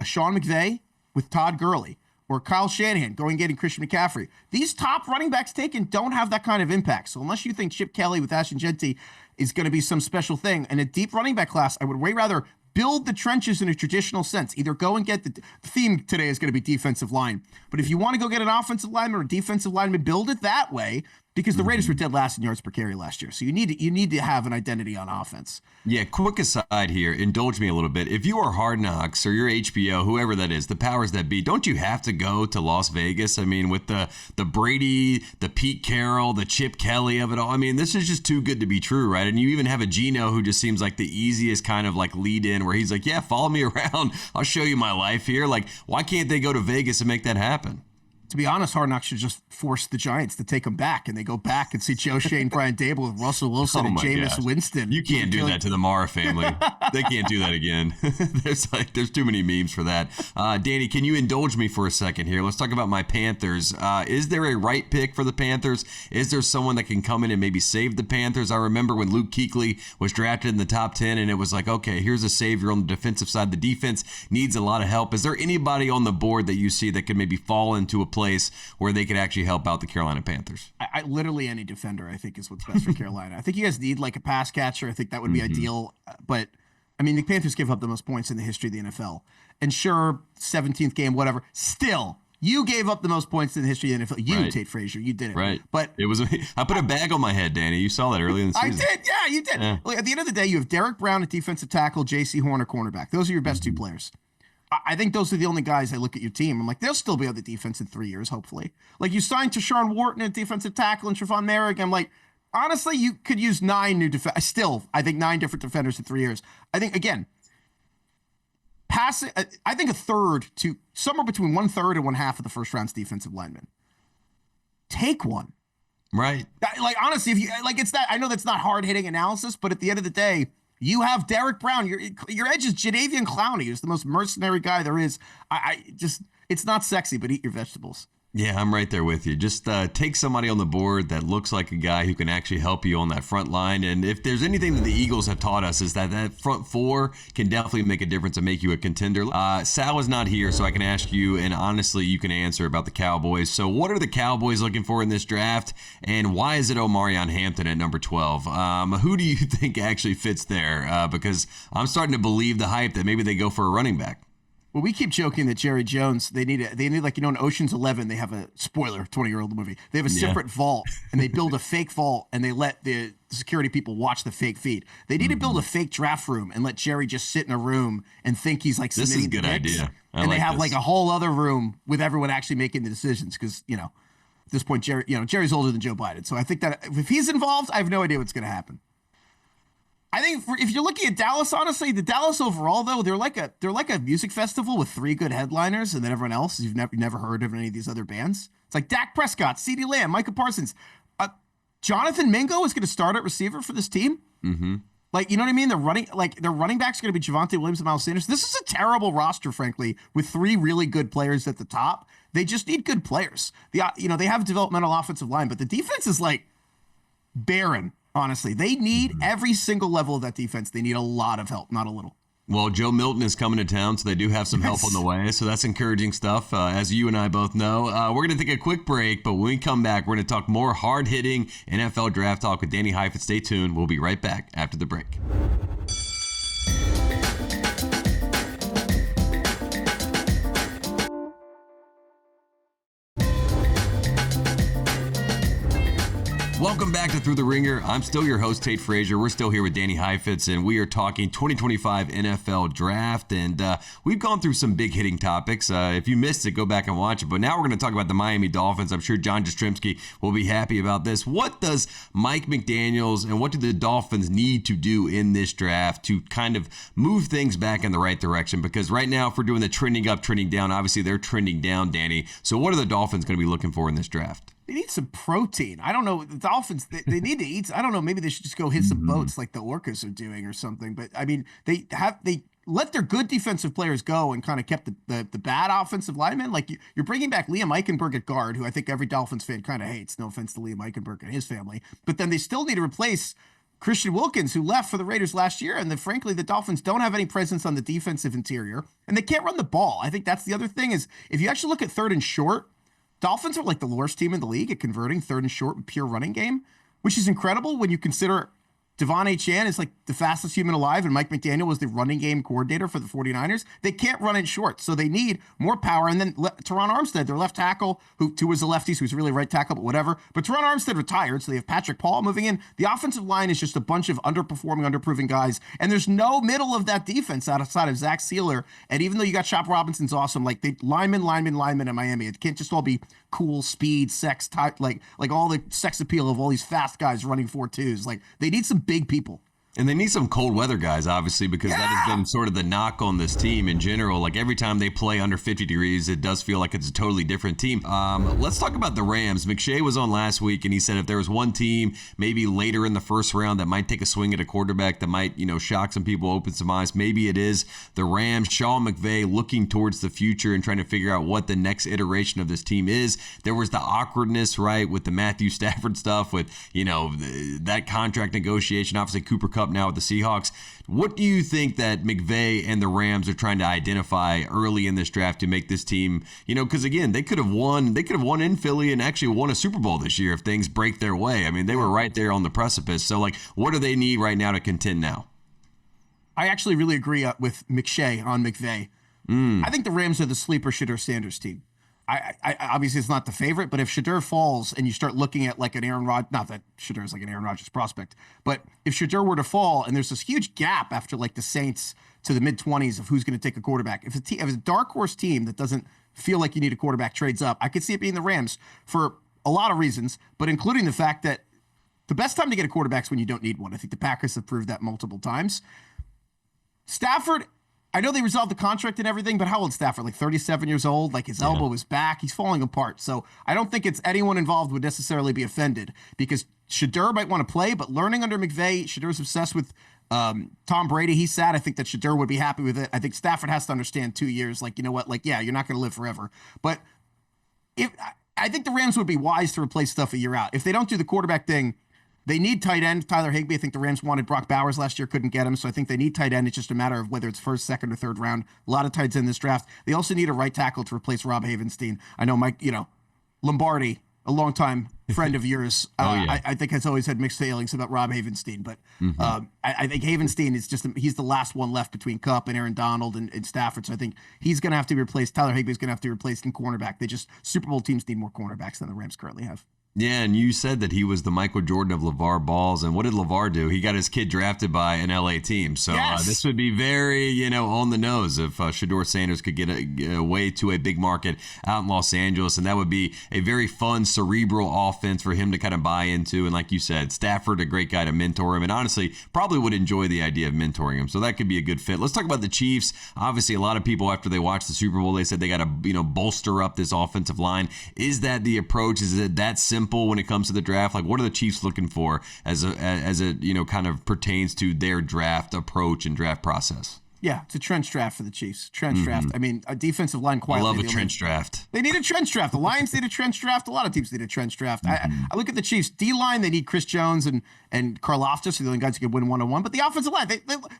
a Sean McVay with Todd Gurley or Kyle Shanahan going and getting Christian McCaffrey, these top running backs taken don't have that kind of impact. So unless you think Chip Kelly with Ashton Genty is going to be some special thing, in a deep running back class, I would way rather build the trenches in a traditional sense. Either go and get the theme today is going to be defensive line. But if you want to go get an offensive lineman or a defensive lineman, build it that way. because the Raiders were dead last in yards per carry last year. So you need to have an identity on offense. Yeah, quick aside here, indulge me a little bit. If you are Hard Knocks or you're HBO, whoever that is, the powers that be, don't you have to go to Las Vegas? I mean, with the Brady, the Pete Carroll, the Chip Kelly of it all. I mean, this is just too good to be true, right? And you even have a Geno who just seems like the easiest kind of like lead in, where he's like, yeah, follow me around. I'll show you my life here. Like, why can't they go to Vegas and make that happen? To be honest, Hard Knocks should just force the Giants to take them back, and they go back and see Joe Shane, Brian Dable with Russell Wilson and Jameis Winston. You can't do that to the Mara family. They can't do that again. There's too many memes for that. Danny, can you indulge me for a second here? Let's talk about my Panthers. Is there a right pick for the Panthers? Is there someone that can come in and maybe save the Panthers? I remember when Luke Kuechly was drafted in the top 10, and it was like, okay, here's a savior on the defensive side. The defense needs a lot of help. Is there anybody on the board that you see that could maybe fall into a place where they could actually help out the Carolina Panthers? I literally any defender, I think, is what's best for Carolina. I think you guys need like a pass catcher. I think that would be ideal. But I mean, the Panthers give up the most points in the history of the NFL. And sure, 17th game, whatever. Still, you gave up the most points in the history of the NFL. You, right. Tate Frazier, you did it. Right. But it was I put a bag on my head, Danny. You saw that early in the season. I did. Yeah, you did. Yeah. Look, at the end of the day, you have Derek Brown at defensive tackle, J.C. Horn at cornerback. Those are your best two players. I think those are the only guys I look at your team. I'm like, they'll still be on the defense in 3 years, hopefully. Like, you signed Tashawn Wharton at defensive tackle and Trevon Merrick. I'm like, honestly, you could use 9 new defenders. Still, I think 9 different defenders in 3 years. I think, again, passing, I think a third to somewhere between 1/3 and 1/2 of the first round's defensive linemen. Take one. Right. Like, honestly, if you like, it's that, I know that's not hard hitting analysis, but at the end of the day, you have Derek Brown. Your edge is Jadeveon Clowney, who's the most mercenary guy there is. I just, it's not sexy, but eat your vegetables. Yeah, I'm right there with you. Just take somebody on the board that looks like a guy who can actually help you on that front line. And if there's anything that the Eagles have taught us, is that front four can definitely make a difference and make you a contender. Sal is not here, so I can ask you, and honestly, you can answer about the Cowboys. So what are the Cowboys looking for in this draft, and why is it Omarion Hampton at number 12? Who do you think actually fits there? Because I'm starting to believe the hype that maybe they go for a running back. Well, we keep joking that Jerry Jones, they need like, in Ocean's 11, they have a spoiler, 20-year-old movie. They have a separate vault, and they build a fake vault, and they let the security people watch the fake feed. They need to build a fake draft room and let Jerry just sit in a room and think he's like submitting the picks. This is a good idea. And they have like a whole other room with everyone actually making the decisions because, at this point, Jerry's older than Joe Biden. So I think that if he's involved, I have no idea what's going to happen. I think if you're looking at Dallas, honestly, the Dallas overall though, they're like a music festival with 3 good headliners, and then everyone else you've never heard of any of these other bands. It's like Dak Prescott, CeeDee Lamb, Micah Parsons, Jonathan Mingo is going to start at receiver for this team. Mm-hmm. Like, you know what I mean? Their running backs are going to be Javonte Williams and Miles Sanders. This is a terrible roster, frankly, with 3 really good players at the top. They just need good players. They have a developmental offensive line, but the defense is like barren. Honestly, they need every single level of that defense. They need a lot of help, not a little. Well, Joe Milton is coming to town, so they do have some help on the way. So that's encouraging stuff, as you and I both know. We're going to take a quick break, but when we come back, we're going to talk more hard-hitting NFL draft talk with Danny Heifetz. Stay tuned. We'll be right back after the break. Welcome back to Thru the Ringer. I'm still your host, Tate Frazier. We're still here with Danny Heifetz, and we are talking 2025 NFL Draft. And we've gone through some big hitting topics. If you missed it, go back and watch it. But now we're going to talk about the Miami Dolphins. I'm sure John Jastrzemski will be happy about this. What does Mike McDaniels and what do the Dolphins need to do in this draft to kind of move things back in the right direction? Because right now, if we're doing the trending up, trending down, obviously they're trending down, Danny. So what are the Dolphins going to be looking for in this draft? They need some protein. I don't know. The Dolphins, they need to eat. I don't know. Maybe they should just go hit some boats like the Orcas are doing or something. But, I mean, they let their good defensive players go and kind of kept the bad offensive linemen. Like, you're bringing back Liam Eichenberg at guard, who I think every Dolphins fan kind of hates. No offense to Liam Eichenberg and his family. But then they still need to replace Christian Wilkins, who left for the Raiders last year. And frankly, the Dolphins don't have any presence on the defensive interior. And they can't run the ball. I think that's the other thing is if you actually look at 3rd and short, Dolphins are like the worst team in the league at converting 3rd and short with pure running game, which is incredible when you consider Devon Achane is like the fastest human alive, and Mike McDaniel was the running game coordinator for the 49ers. They can't run it short, so they need more power. And then Teron Armstead, their left tackle, who was a lefty, so he's really right tackle, but whatever. But Teron Armstead retired, so they have Patrick Paul moving in. The offensive line is just a bunch of underperforming, underproven guys, and there's no middle of that defense outside of Zach Sealer. And even though you got Chop Robinson's awesome, like they lineman in Miami, it can't just all be cool speed, sex type, like all the sex appeal of all these fast guys running 4.2s. Like they need some big people. And they need some cold weather guys, obviously, because that has been sort of the knock on this team in general. Like every time they play under 50 degrees, it does feel like it's a totally different team. Let's talk about the Rams. McShay was on last week, and he said if there was one team maybe later in the first round that might take a swing at a quarterback that might, shock some people, open some eyes, maybe it is the Rams. Sean McVay looking towards the future and trying to figure out what the next iteration of this team is. There was the awkwardness, right, with the Matthew Stafford stuff, with, that contract negotiation. Obviously, Cooper Kupp now with the Seahawks. What do you think that McVay and the Rams are trying to identify early in this draft to make this team, because again, they could have won in Philly and actually won a Super Bowl this year if things break their way. I mean, they were right there on the precipice. So what do they need right now to contend now? I actually really agree with McShay on McVay. I think the Rams are the sleeper Shedeur Sanders team. I obviously it's not the favorite, but if Shedeur falls and you start looking at like an Aaron Rodgers, not that Shedeur is like an Aaron Rodgers prospect, but if Shedeur were to fall and there's this huge gap after like the Saints to the mid-20s of who's going to take a quarterback, if a dark horse team that doesn't feel like you need a quarterback trades up, I could see it being the Rams for a lot of reasons, but including the fact that the best time to get a quarterback is when you don't need one. I think the Packers have proved that multiple times. Stafford, I know they resolved the contract and everything, but how old is Stafford? Like 37 years old? Like his elbow is back. He's falling apart. So I don't think it's anyone involved would necessarily be offended because Shedeur might want to play, but learning under McVay, Shadeur's obsessed with Tom Brady. He's sad. I think that Shedeur would be happy with it. I think Stafford has to understand 2 years. Like, you know what? Like, yeah, you're not going to live forever. But I think the Rams would be wise to replace stuff a year out. If they don't do the quarterback thing, they need tight end. Tyler Higbee. I think the Rams wanted Brock Bowers last year, couldn't get him. So I think they need tight end. It's just a matter of whether it's first, second, or third round. A lot of tights in this draft. They also need a right tackle to replace Rob Havenstein. I know Mike, Lombardi, a longtime friend of yours, I think has always had mixed feelings about Rob Havenstein. But I think Havenstein is he's the last one left between Kupp and Aaron Donald and Stafford. So I think he's going to have to be replaced. Tyler Higbee is going to have to be replaced in cornerback. Super Bowl teams need more cornerbacks than the Rams currently have. Yeah, and you said that he was the Michael Jordan of LeVar Balls. And what did LeVar do? He got his kid drafted by an LA team. So this would be very, on the nose if Shedeur Sanders could get away to a big market out in Los Angeles. And that would be a very fun, cerebral offense for him to kind of buy into. And like you said, Stafford, a great guy to mentor him. And honestly, probably would enjoy the idea of mentoring him. So that could be a good fit. Let's talk about the Chiefs. Obviously, a lot of people, after they watched the Super Bowl, they said they got to, bolster up this offensive line. Is that the approach? Is it that simple when it comes to the draft? Like, what are the Chiefs looking for as it kind of pertains to their draft approach and draft process? Yeah, it's a trench draft for the Chiefs. Trench draft. I mean, a defensive line quietly. I love a trench draft. They need a trench draft. The Lions need a trench draft. A lot of teams need a trench draft. I look at the Chiefs D-line. They need Chris Jones and Karlaftis, the only guys who could win one-on-one. But the offensive line, they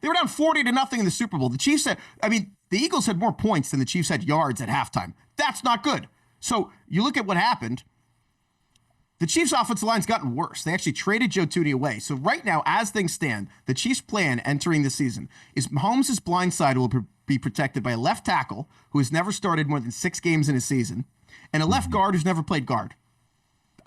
were down 40-0 in the Super Bowl. The Chiefs the Eagles had more points than the Chiefs had yards at halftime. That's not good. So you look at what happened. The Chiefs' offensive line's gotten worse. They actually traded Joe Thuney away. So right now, as things stand, the Chiefs' plan entering the season is Mahomes' blind side will be protected by a left tackle who has never started more than 6 games in a season and a left guard who's never played guard.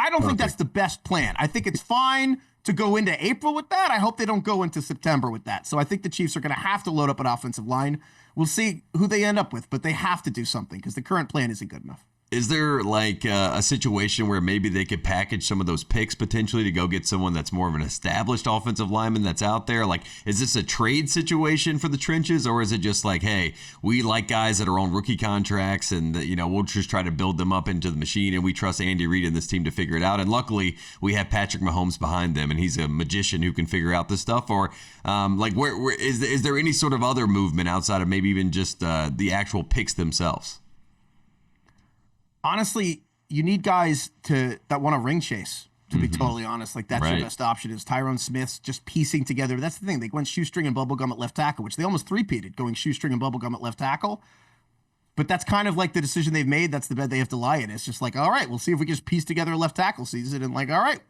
I don't think that's the best plan. I think it's fine to go into April with that. I hope they don't go into September with that. So I think the Chiefs are going to have to load up an offensive line. We'll see who they end up with, but they have to do something because the current plan isn't good enough. Is there like a situation where maybe they could package some of those picks potentially to go get someone that's more of an established offensive lineman that's out there? Like, is this a trade situation for the trenches, or is it just like, hey, we like guys that are on rookie contracts and, we'll just try to build them up into the machine and we trust Andy Reid and this team to figure it out? And luckily, we have Patrick Mahomes behind them and he's a magician who can figure out this stuff. Or where is there any sort of other movement outside of maybe even just the actual picks themselves? Honestly, you need guys that want to ring chase, to be totally honest. Like, that's your best option is Tyrone Smith's just piecing together. That's the thing. They went shoestring and bubblegum at left tackle, which they almost three-peated, going shoestring and bubblegum at left tackle. But that's kind of like the decision they've made. That's the bed they have to lie in. It's just like, all right, we'll see if we can just piece together a left tackle season. And like, all right,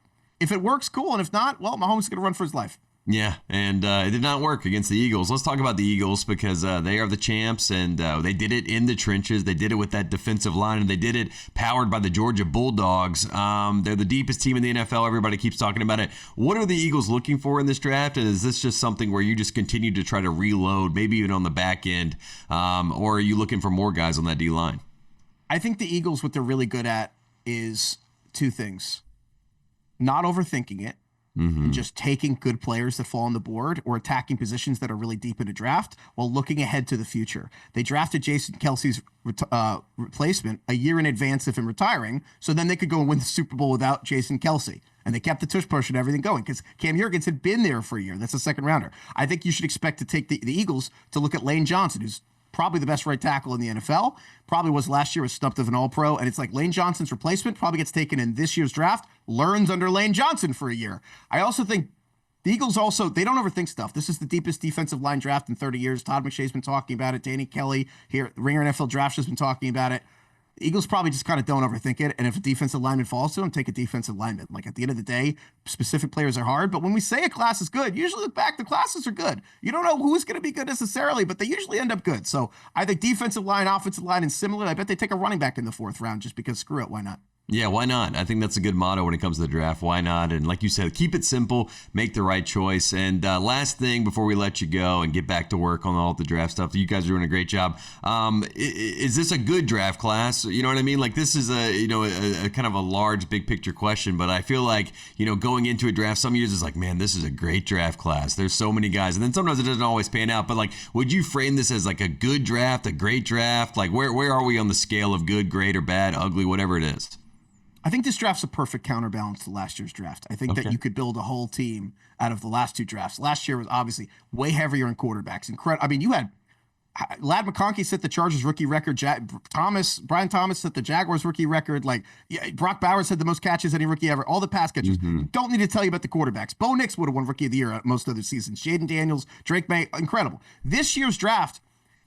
if it works, cool. And if not, well, Mahomes is going to run for his life. Yeah, and it did not work against the Eagles. Let's talk about the Eagles because they are the champs, and they did it in the trenches. They did it with that defensive line, and they did it powered by the Georgia Bulldogs. They're the deepest team in the NFL. Everybody keeps talking about it. What are the Eagles looking for in this draft, and is this just something where you just continue to try to reload, maybe even on the back end, or are you looking for more guys on that D-line? I think the Eagles, what they're really good at is two things. Not overthinking it. And just taking good players that fall on the board or attacking positions that are really deep in a draft while looking ahead to the future. They drafted Jason Kelsey's replacement a year in advance of him retiring, so then they could go and win the Super Bowl without Jason Kelsey. And they kept the tush push and everything going because Cam Jurgens had been there for a year. That's a second rounder. I think you should expect to take the Eagles to look at Lane Johnson, who's probably the best right tackle in the NFL. Probably was last year, was stumped of an All-Pro. And it's like Lane Johnson's replacement probably gets taken in this year's draft, learns under Lane Johnson for a year. I also think the Eagles they don't overthink stuff. This is the deepest defensive line draft in 30 years. Todd McShay's been talking about it. Danny Kelly here, Ringer NFL Draft has been talking about it. The Eagles probably just kind of don't overthink it. And if a defensive lineman falls to them, take a defensive lineman. Like at the end of the day, specific players are hard. But when we say a class is good, usually look back, the classes are good. You don't know who's going to be good necessarily, but they usually end up good. So I think defensive line, offensive line, and similar. I bet they take a running back in the 4th round just because screw it, why not? Yeah, why not? I think that's a good motto when it comes to the draft. Why not? And like you said, keep it simple, make the right choice. And last thing before we let you go and get back to work on all the draft stuff, you guys are doing a great job. Is this a good draft class? You know what I mean? Like this is a kind of a large, big picture question, but I feel like, going into a draft, some years it's like, man, this is a great draft class. There's so many guys. And then sometimes it doesn't always pan out. But like, would you frame this as like a good draft, a great draft? Like where are we on the scale of good, great, or bad, ugly, whatever it is? I think this draft's a perfect counterbalance to last year's draft. I think that you could build a whole team out of the last two drafts. Last year was obviously way heavier in quarterbacks. Incredible. I mean, you had Ladd McConkey set the Chargers rookie record. Brian Thomas set the Jaguars rookie record. Brock Bowers had the most catches any rookie ever. All the pass catchers. Don't need to tell you about the quarterbacks. Bo Nix would have won rookie of the year at most other seasons. Jaden Daniels, Drake May, incredible. This year's draft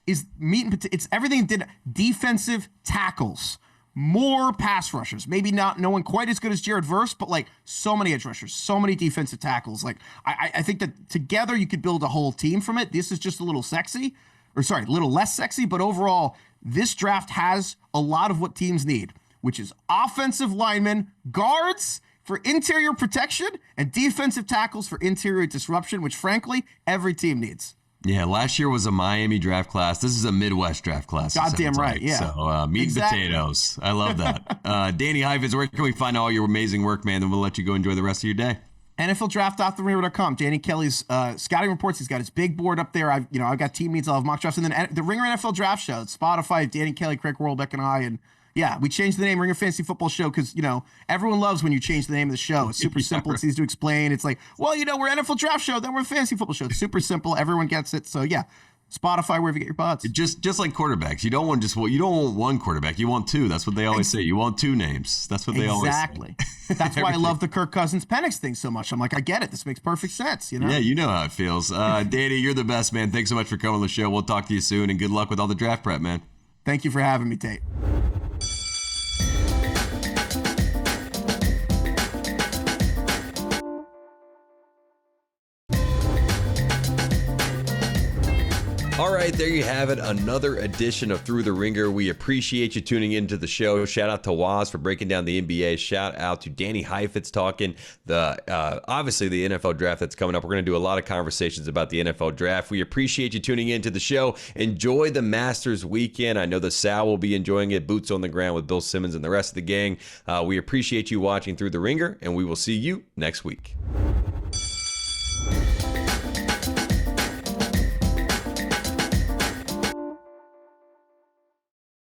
is it's everything. Did defensive tackles. More pass rushers, maybe not no one quite as good as Jared Verse, but so many edge rushers, so many defensive tackles. I think that together you could build a whole team from it. This is just a little less sexy, but overall, this draft has a lot of what teams need, which is offensive linemen, guards for interior protection, and defensive tackles for interior disruption, which frankly, every team needs. Yeah, last year was a Miami draft class. This is a Midwest draft class. Goddamn right, yeah. So meat and potatoes. I love that. Danny Heifetz, where can we find all your amazing work, man? Then we'll let you go enjoy the rest of your day. NFLDraft.theringer.com. Danny Kelly's scouting reports. He's got his big board up there. I've got team meets. I'll have mock drafts. And then the Ringer NFL Draft Show. It's Spotify, Danny Kelly, Craig Worlbeck, and I. And yeah, we changed the name Ringer Fantasy Football Show because, everyone loves when you change the name of the show. It's super simple. It's easy to explain. It's like, well, we're NFL Draft Show, then we're a Fantasy Football Show. It's super simple. Everyone gets it. So yeah, Spotify, wherever you get your pods. Just like quarterbacks. You don't want one quarterback. You want two. That's what they always say. You want two names. That's what they always say. Exactly. That's why I love the Kirk Cousins Penix thing so much. I'm like, I get it. This makes perfect sense. Yeah, you know how it feels. Danny, you're the best, man. Thanks so much for coming on the show. We'll talk to you soon, and good luck with all the draft prep, man. Thank you for having me, Tate. All right, there you have it. Another edition of Thru the Ringer. We appreciate you tuning into the show. Shout out to Woz for breaking down the NBA. Shout out to Danny Heifetz talking obviously the NFL draft that's coming up. We're going to do a lot of conversations about the NFL draft. We appreciate you tuning into the show. Enjoy the Masters weekend. I know the Sal will be enjoying it. Boots on the ground with Bill Simmons and the rest of the gang. We appreciate you watching Thru the Ringer, and we will see you next week.